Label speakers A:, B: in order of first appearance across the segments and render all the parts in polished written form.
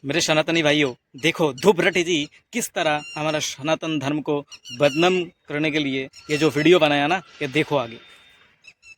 A: मेरे सनातनी भाइयों, देखो ध्रुव रटे जी किस तरह हमारा सनातन धर्म को बदनाम करने के लिए ये जो वीडियो बनाया ना, ये देखो आगे।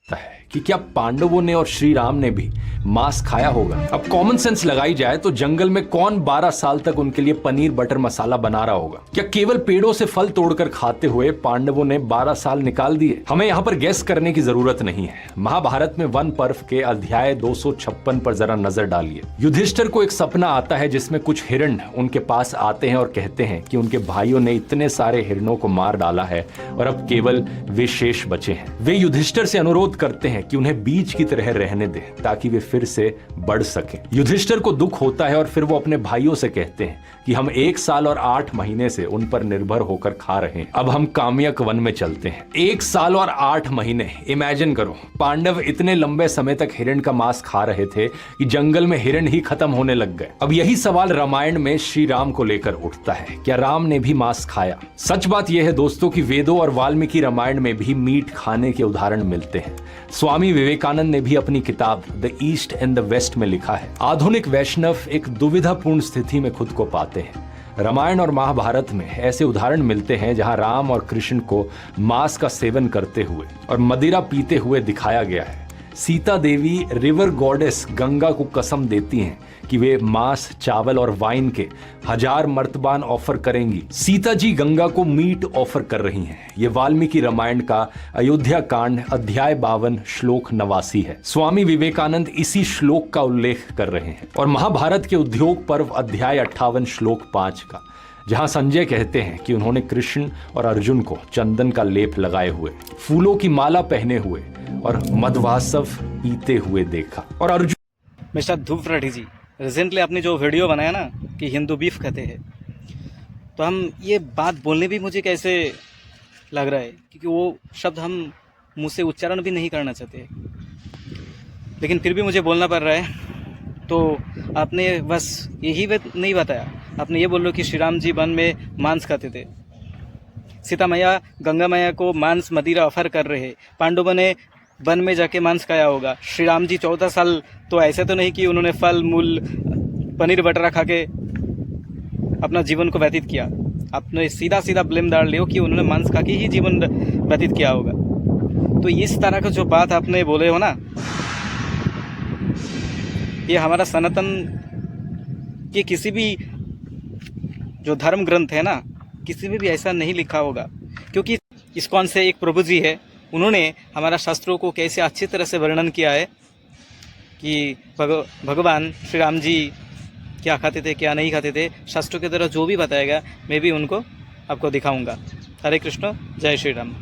B: है कि क्या पांडवों ने और श्री राम ने भी मांस खाया होगा। अब कॉमन सेंस लगाई जाए तो जंगल में कौन 12 साल तक उनके लिए पनीर बटर मसाला बना रहा होगा। क्या केवल पेड़ों से फल तोड़कर खाते हुए पांडवों ने 12 साल निकाल दिए? हमें यहाँ पर गैस करने की जरूरत नहीं है। महाभारत में वन पर्व के अध्याय 256 पर जरा नजर डालिए। युधिष्ठिर को एक सपना आता है जिसमें कुछ हिरण उनके पास आते हैं और कहते हैं कि उनके भाइयों ने इतने सारे हिरणों को मार डाला है और अब केवल वे शेष बचे हैं। वे युधिष्ठिर से अनुरोध करते हैं कि उन्हें बीज की तरह रहने दें ताकि वे फिर से बढ़ सकें। युधिष्ठिर को दुख होता है और फिर वो अपने भाइयों से कहते हैं कि हम 1 साल और 8 महीने से उन पर निर्भर होकर खा रहे हैं, अब हम काम्यक वन में चलते हैं। 1 साल और 8 महीने, इमेजिन करो। पांडव इतने लंबे समय तक हिरण का मांस खा रहे थे कि जंगल में हिरण ही खत्म होने लग गए। अब यही सवाल रामायण में श्री राम को लेकर उठता है, क्या राम ने भी मांस खाया? सच बात यह है दोस्तों कि वेदों और वाल्मीकि रामायण में भी मीट खाने के उदाहरण मिलते हैं। स्वामी विवेकानंद ने भी अपनी किताब the East and the West में लिखा है, आधुनिक वैष्णव एक दुविधापूर्ण स्थिति में खुद को पाते हैं। रामायण और महाभारत में ऐसे उदाहरण मिलते हैं जहां राम और कृष्ण को मांस का सेवन करते हुए और मदिरा पीते हुए दिखाया गया है। सीता देवी रिवर गॉडेस गंगा को कसम देती हैं कि वे मांस, चावल और वाइन के 1000 मर्तबान ऑफर करेंगी। सीता जी गंगा को मीट ऑफर कर रही हैं। ये वाल्मीकि रामायण का अयोध्या कांड अध्याय 52 श्लोक 89 है। स्वामी विवेकानंद इसी श्लोक का उल्लेख कर रहे हैं। और महाभारत के उद्योग पर्व अध्याय 58 श्लोक 5 का, जहां संजय कहते हैं कि उन्होंने कृष्ण और अर्जुन को चंदन का लेप लगाए हुए, फूलों की माला पहने हुए और मधवासव पीते हुए देखा। और अर्जुन
A: मिस्टर ध्रुव रटे जी, रिसेंटली आपने जो वीडियो बनाया ना कि हिंदू बीफ खाते हैं, तो हम ये बात बोलने भी मुझे कैसे लग रहा है, क्योंकि वो शब्द हम मुंह से उच्चारण भी नहीं करना चाहते, लेकिन फिर भी मुझे बोलना पड़ रहा है। तो आपने बस यही नहीं बताया, आपने ये बोलो कि श्री राम जी वन में मांस खाते थे, सीता मैया गंगा मैया को मांस मदिरा ऑफर कर रहे, पांडवों ने वन में जाके मांस खाया होगा। श्री राम जी 14 साल तो ऐसे तो नहीं कि उन्होंने फल मूल पनीर बटरा खा के अपना जीवन को व्यतीत किया। आपने सीधा सीधा ब्लेम डाल लियो कि उन्होंने मांस खा के ही जीवन व्यतीत किया होगा। तो इस तरह का जो बात आपने बोले हो ना, ये हमारा सनातन के किसी भी जो धर्म ग्रंथ है ना, किसी में भी ऐसा नहीं लिखा होगा। क्योंकि इस्कॉन से एक प्रभु जी है, उन्होंने हमारा शास्त्रों को कैसे अच्छी तरह से वर्णन किया है कि भगवान श्री राम जी क्या खाते थे, क्या नहीं खाते थे। शास्त्रों के द्वारा जो भी बताएगा मैं भी उनको आपको दिखाऊंगा। हरे कृष्ण, जय श्री राम।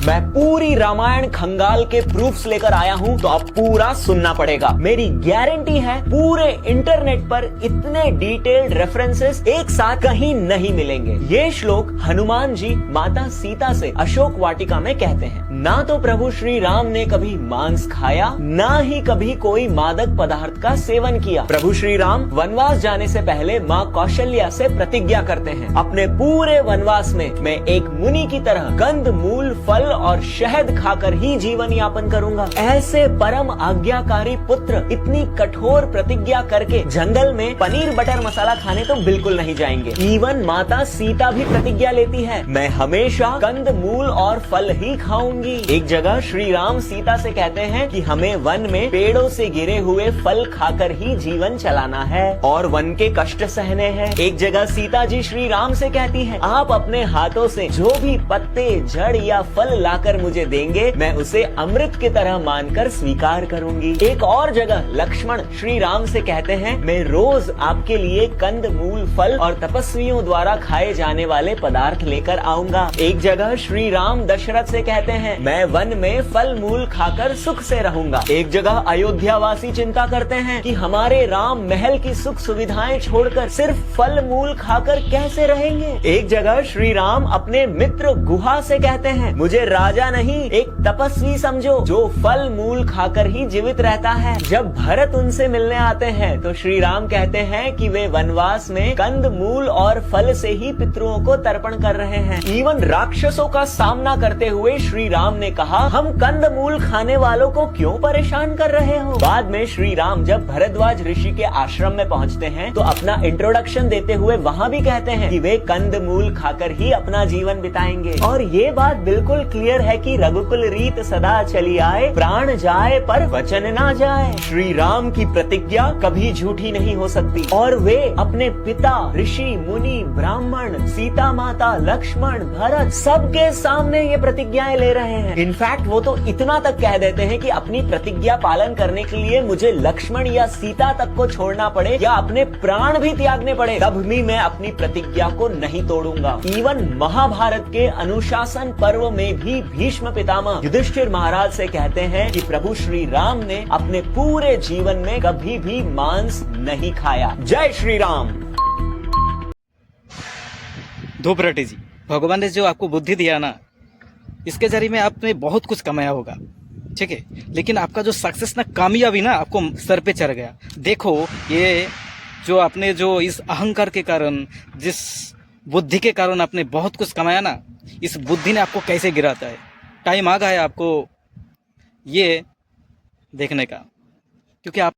C: मैं पूरी रामायण खंगाल के प्रूफ्स लेकर आया हूं, तो अब पूरा सुनना पड़ेगा। मेरी गारंटी है पूरे इंटरनेट पर इतने डिटेल्ड रेफरेंसेस एक साथ कहीं नहीं मिलेंगे। ये श्लोक हनुमान जी माता सीता से अशोक वाटिका में कहते हैं, ना तो प्रभु श्री राम ने कभी मांस खाया, ना ही कभी कोई मादक पदार्थ का सेवन किया। प्रभु श्री राम वनवास जाने से पहले माँ कौशल्या से प्रतिज्ञा करते हैं, अपने पूरे वनवास में मैं एक मुनि की तरह कंद मूल फल और शहद खाकर ही जीवन यापन करूंगा। ऐसे परम आज्ञाकारी पुत्र इतनी कठोर प्रतिज्ञा करके जंगल में पनीर बटर मसाला खाने तो बिल्कुल नहीं जाएंगे। इवन माता सीता भी प्रतिज्ञा लेती है, मैं हमेशा कंद मूल और फल ही खाऊंगी। एक जगह श्री राम सीता से कहते हैं कि हमें वन में पेड़ों से गिरे हुए फल खाकर ही जीवन चलाना है और वन के कष्ट सहने हैं। एक जगह सीता जी श्री राम से कहती हैं, आप अपने हाथों से जो भी पत्ते, जड़ या फल लाकर मुझे देंगे, मैं उसे अमृत की तरह मानकर स्वीकार करूंगी। एक और जगह लक्ष्मण श्री राम से कहते हैं, मैं रोज आपके लिए कंद मूल फल और तपस्वियों द्वारा खाए जाने वाले पदार्थ लेकर आऊंगा। एक जगह श्री राम दशरथ से कहते हैं, मैं वन में फल मूल खाकर सुख से रहूंगा। एक जगह अयोध्या वासी चिंता करते हैं कि हमारे राम महल की सुख सुविधाएं छोड़कर सिर्फ फल मूल खाकर कैसे रहेंगे। एक जगह श्री राम अपने मित्र गुहा से कहते हैं, मुझे राजा नहीं एक तपस्वी समझो जो फल मूल खाकर ही जीवित रहता है। जब भरत उनसे मिलने आते हैं तो श्री राम कहते हैं कि वे वनवास में कंद मूल और फल से ही पितरों को तर्पण कर रहे हैं। इवन राक्षसों का सामना करते हुए श्री राम ने कहा, हम कंद मूल खाने वालों को क्यों परेशान कर रहे हो। बाद में श्री राम जब भरद्वाज ऋषि के आश्रम में पहुंचते हैं तो अपना इंट्रोडक्शन देते हुए वहां भी कहते हैं कि वे कंद मूल खाकर ही अपना जीवन बिताएंगे। और ये बात बिल्कुल क्लियर है कि रघुकुल रीत सदा चली आए, प्राण जाए पर वचन ना जाए। श्री राम की प्रतिज्ञा कभी झूठी नहीं हो सकती और वे अपने पिता, ऋषि, मुनि, ब्राह्मण, सीता माता, लक्ष्मण, भरत सबके सामने ये प्रतिज्ञाएं ले रहे हैं। इनफैक्ट वो तो इतना तक कह देते हैं कि अपनी प्रतिज्ञा पालन करने के लिए मुझे लक्ष्मण या सीता तक को छोड़ना पड़े या अपने प्राण भी त्यागने पड़े तब भी मैं अपनी प्रतिज्ञा को नहीं तोड़ूंगा। इवन महाभारत के अनुशासन पर्व में भी भीष्म पितामह युधिष्ठिर महाराज से कहते हैं कि प्रभु श्री राम ने अपने पूरे जीवन में कभी भी मांस नहीं खाया। जय श्री राम।
A: धूप रेड्डी जी, भगवान ने जो आपको बुद्धि दिया ना, इसके जरिए में आपने बहुत कुछ कमाया होगा, ठीक है, लेकिन आपका जो सक्सेस ना, कामयाबी ना आपको सर पे चढ़ गया। देखो ये जो आपने जो इस अहंकार के कारण, जिस बुद्धि के कारण आपने बहुत कुछ कमाया ना, इस बुद्धि ने आपको कैसे गिराता है। टाइम आ गया है आपको ये देखने का, क्योंकि आप